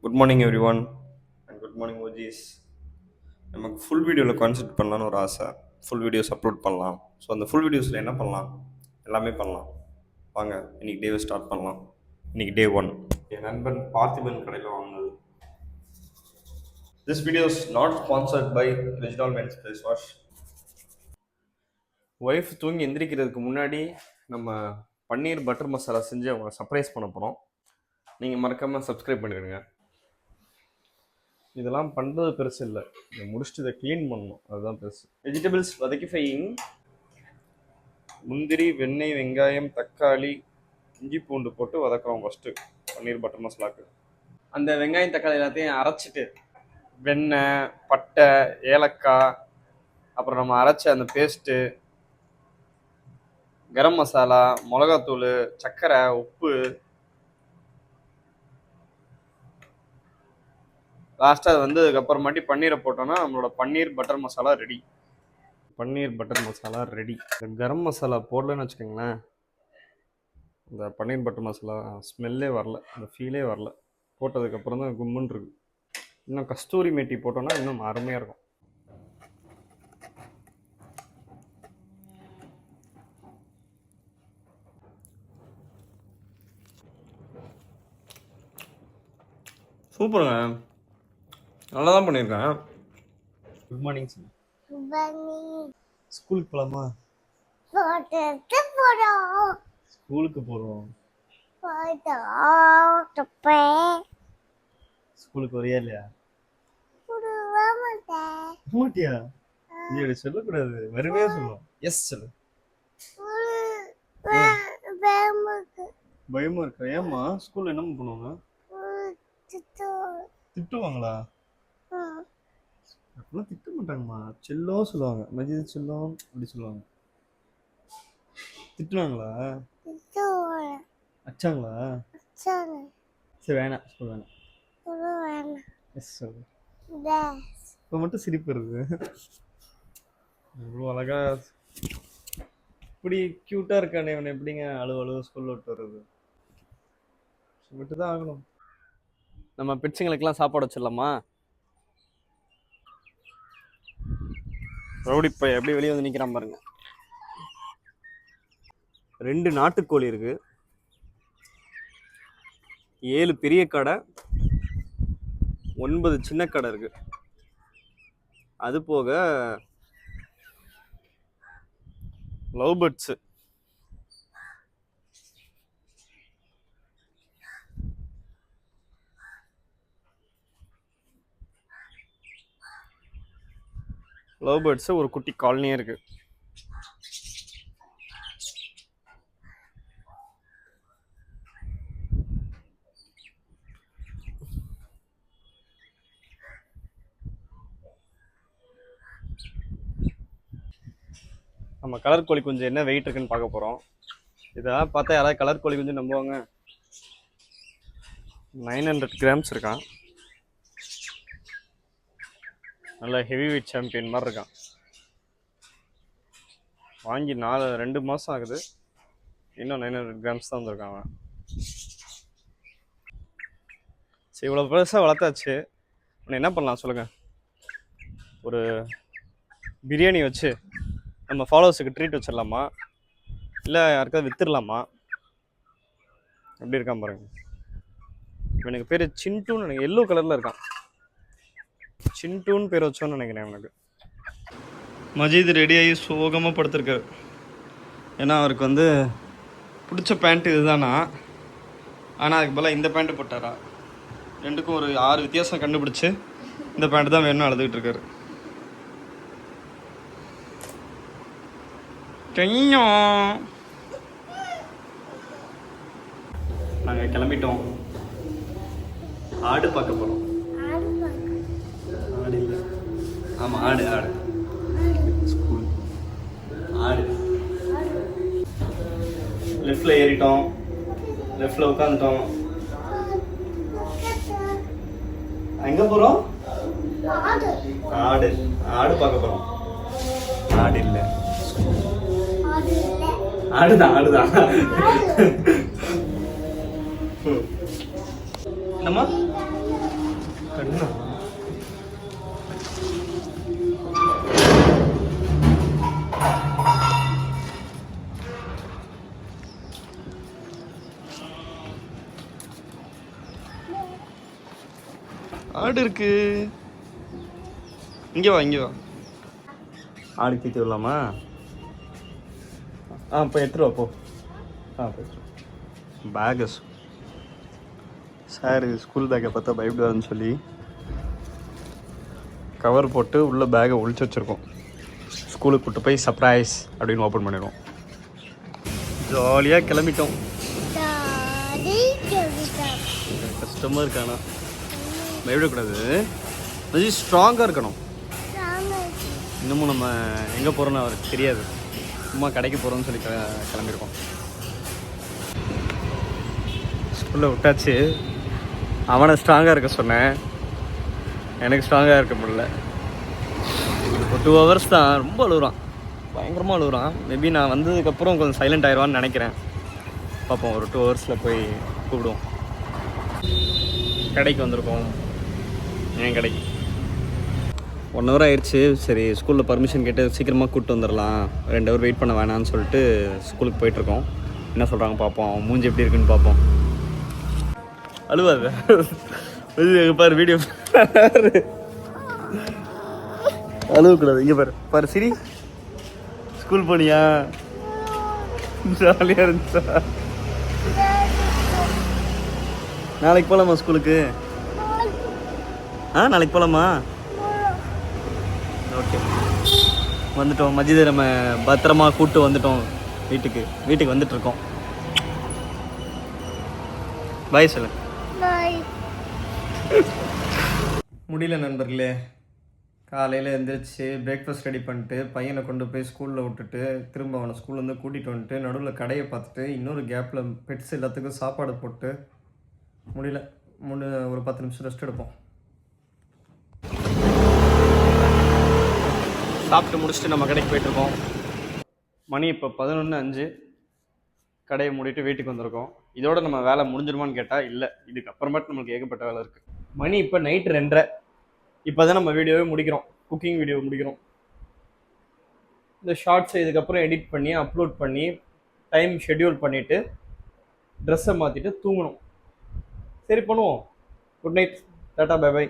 Good morning every one and good morning OGs. நமக்கு full வீடியோவில் consent பண்ணலான்னு ஒரு ஆசை. ஃபுல் வீடியோஸ் அப்லோட் பண்ணலாம். ஸோ அந்த ஃபுல் வீடியோஸில் என்ன பண்ணலாம்? எல்லாமே பண்ணலாம். வாங்க இன்னைக்கு டேவை ஸ்டார்ட் பண்ணலாம். இன்னைக்கு டே 1 என் நண்பன் பார்த்திபன் கடையில் வாங்கினது. This video is not sponsored by Reginald men's face wash. Wife தூங்கி எந்திரிக்கிறதுக்கு முன்னாடி நம்ம பன்னீர் பட்டர் மசாலா செஞ்சு அவங்க சர்ப்ரைஸ் பண்ண போகிறோம். நீங்கள் மறக்காமல் சப்ஸ்கிரைப் பண்ணிடுங்க. இதெல்லாம் பண்ணுறது பெருசு இல்லை, இதை முடிச்சுட்டு இதை க்ளீன் பண்ணணும், அதுதான் பெருசு. வெஜிடபிள்ஸ் வதக்கி ஃபையிங். முந்திரி, வெண்ணெய், வெங்காயம், தக்காளி, இஞ்சி பூண்டு போட்டு வதக்குறோம் ஃபஸ்ட்டு பன்னீர் பட்டர் மசாலாவுக்கு. அந்த வெங்காயம் தக்காளி எல்லாத்தையும் அரைச்சிட்டு வெண்ணெய், பட்டை, ஏலக்காய், அப்புறம் நம்ம அரைச்ச அந்த பேஸ்ட்டு, கரம் மசாலா, மிளகாத்தூள், சர்க்கரை, உப்பு, லாஸ்ட்டாக அது அதுக்கப்புறமாட்டி பன்னீரை போட்டோன்னா நம்மளோட பன்னீர் பட்டர் மசாலா ரெடி. பன்னீர் பட்டர் மசாலா ரெடி. இந்த கரம் மசாலா போடலன்னு வச்சுக்கோங்களேன், இந்த பன்னீர் பட்டர் மசாலா ஸ்மெல்லே வரல, அந்த ஃபீலே வரல. போட்டதுக்கப்புறம் தான் கும்முன்னு இருக்கு. இன்னும் கஸ்தூரி மேட்டி போட்டோன்னா இன்னும் அருமையாக இருக்கும். சூப்பருங்க, நல்லா தான் பண்ணியிருக்கேன். Good morning sir. ஸ்கூலுக்கு போகலாமா? ஸ்கூலுக்கு போகிறோம். ஸ்கூலுக்கு வரியா இல்லையா? மாட்டியா? நீ அப்படி சொல்லக்கூடாது, வருவே சொல்லுவோம். எஸ் சொல்லு. பயமா இருக்கா? ஏம்மா ஸ்கூல்ல என்ன பண்ணுவாங்க? திட்டுவாங்களா? அப்படிலாம் திட்ட மாட்டாங்கம்மா, செல்லம் சொல்லுவாங்க. மஜித் செல்லம் அப்படி சொல்லுவாங்க. திட்டுவாங்களா? அச்சாங்களா? சரி வேணாம், ஸ்கூல் வேணாம். எஸ் சொல்லு. இப்போ மட்டும் சிரிப்பு வருது. இவ்வளோ அழகா இப்படி க்யூட்டாக இருக்கானே, இவனை எப்படிங்க அழுவ ஸ்கூலில் விட்டு வர்றது? விட்டு தான் ஆகணும். நம்ம பிட்ஸுங்களுக்கெல்லாம் சாப்பாடு வச்சிடலாமா? ரவுடி பை எப்படி வெளியே வந்து நிற்கிறான் பாருங்க. 2 நாட்டுக்கோழி இருக்கு, 7 பெரிய கடை, 9 சின்ன கடை இருக்கு. அது போக லவ் பேர்ட்ஸு, ஒரு குட்டி காலனியே இருக்கு. நம்ம கலர் கோழி குஞ்சு என்ன வெயிட் இருக்குன்னு பார்க்க போகிறோம். இதெல்லாம் பார்த்தா யாராவது கலர் கோழி குஞ்சு நம்புவாங்க? 900 கிராம்ஸ் இருக்கான். நல்ல ஹெவி வெயிட் சாம்பியன் மாதிரி இருக்கான். வாங்கி 2 மாதம் ஆகுது, இன்னும் 900 கிராம்ஸ் தான் வந்திருக்கான் அவன். சரி, இவ்வளோ பெருசாக வளர்த்தாச்சு, உன்னை என்ன பண்ணலாம் சொல்லுங்கள்? ஒரு பிரியாணி வச்சு நம்ம ஃபாலோவர்ஸுக்கு ட்ரீட் வச்சிடலாமா, இல்லை யாருக்காவது வித்துடலாமா? எப்படி இருக்கான் பாருங்க. எனக்கு பேர் சின்டூன்னு நினைக்கிறேன், எல்லோ கலரில் இருக்கான். சின்டூன்னு பேர் வச்சோன்னு நினைக்கிறேன். எனக்கு மஜீத் ரெடியாகி சோகமாக படுத்திருக்காரு. ஏன்னா அவருக்கு பிடிச்ச பேண்ட்டு இதுதானா, ஆனால் அதுக்கு பதிலாக இந்த பேண்ட்டு போட்டாரா. ரெண்டுக்கும் ஒரு 6 வித்தியாசம் கண்டுபிடிச்சி இந்த பேண்ட்டு தான் வேணும்னு அழுதுகிட்டு இருக்காரு. நாங்கள் கிளம்பிட்டோம், ஆடு பார்க்க போகிறோம். ஆடு இல்லை, ஆமாம் ஆடு ஸ்கூல் ஆடு. லெஃப்டில் ஏறிட்டோம், லெஃப்டில் உட்காந்துட்டோம். எங்கே போகிறோம்? ஆடு பார்க்க போகிறோம். ஆடு இல்லை, ஆடுதான். என்னம்மா கண்ணா ஆடு இருக்கு. இங்கே வா இங்கே வா. ஆடு தீத்து விடலாமா? இப்போ எடுத்துருவா போ. போய்ட்டு பேகு சார் ஸ்கூல் பேக்கை பார்த்தா பயப்படுவாருன்னு சொல்லி கவர் போட்டு உள்ளே பேக்கை ஒழிச்சு வச்சுருக்கோம். ஸ்கூலுக்கு கூப்பிட்டு போய் சர்ப்ரைஸ் அப்படின்னு ஓப்பன் பண்ணிடுவோம். ஜாலியாக கிளம்பிட்டோம். கஷ்டமாக இருக்கானா? பயப்படக்கூடாது, கொஞ்சம் ஸ்ட்ராங்காக இருக்கணும். இன்னமும் நம்ம எங்கே போகிறோன்னு அவருக்கு தெரியாது. சும்மா கடைக்கு போகிறோம்னு சொல்லி கிளம்பியிருக்கோம். ஸ்கூலில் விட்டாச்சு. அவனை ஸ்ட்ராங்காக இருக்க சொன்னேன், எனக்கு ஸ்ட்ராங்காக இருக்க முடியல. ஒரு 2 hours தான். ரொம்ப அழுகுறான், பயங்கரமாக அழுகுறான். மேபி நான் வந்ததுக்கப்புறம் கொஞ்சம் சைலண்ட் ஆயிடுவான்னு நினைக்கிறேன். பார்ப்போம், ஒரு 2 hours போய் கூப்பிடுவோம். கடைக்கு வந்திருக்கோம். என் கடைக்கு 1 hour ஆயிடுச்சு. சரி, ஸ்கூலில் பர்மிஷன் கேட்டு சீக்கிரமாக கூப்பிட்டு வந்துடலாம், 2 hour வெயிட் பண்ண வேணான்னு சொல்லிட்டு ஸ்கூலுக்கு போயிட்டுருக்கோம். என்ன சொல்கிறாங்க பார்ப்போம், மூஞ்சி எப்படி இருக்குன்னு பார்ப்போம். அழுவாது பாரு, வீடியோ அழுவக்கூடாது. இங்கே பாரு பாரு, சரி. ஸ்கூல் போனியா? ஜாலியாக இருந்துச்சா? நாளைக்கு போகலாமா ஸ்கூலுக்கு? நாளைக்கு போகலாமா? ஓகே, வந்துட்டோம். மஜிதை நம்ம பத்திரமா கூப்பிட்டு வந்துட்டோம். வீட்டுக்கு வந்துட்டுருக்கோம். பாய் சொல்லு. முடியல நண்பர்களே. காலையில் எழுந்திரிச்சு பிரேக்ஃபாஸ்ட் ரெடி பண்ணிட்டு பையனை கொண்டு போய் ஸ்கூலில் விட்டுட்டு திரும்ப அவனை ஸ்கூல்லேருந்து கூட்டிகிட்டு வந்துட்டு நடுவில் கடையை பார்த்துட்டு இன்னொரு கேப்பில் பெட்ஸ் எல்லாத்துக்கும் சாப்பாடு போட்டு முடியல. ஒரு 10 நிமிஷம் ரெஸ்ட் எடுப்போம். சாப்பிட்டு முடிச்சுட்டு நம்ம கடைக்கு போயிட்டுருக்கோம். மணி இப்போ 11:05. கடையை மூடிட்டு வீட்டுக்கு வந்திருக்கோம். இதோட நம்ம வேலை முடிஞ்சிருமான்னு கேட்டால் இல்லை, இதுக்கப்புறமேட்டு நம்மளுக்கு ஏகப்பட்ட வேலை இருக்குது. மணி இப்போ நைட்டு 2:30. இப்போ தான் நம்ம வீடியோவே முடிக்கிறோம், குக்கிங் வீடியோ முடிக்கிறோம். இந்த ஷார்ட்ஸை இதுக்கப்புறம் எடிட் பண்ணி அப்லோட் பண்ணி டைம் ஷெட்யூல் பண்ணிவிட்டு ட்ரெஸ்ஸை மாற்றிட்டு தூங்கணும். சரி பண்ணுவோம். Good night, tata, bye by.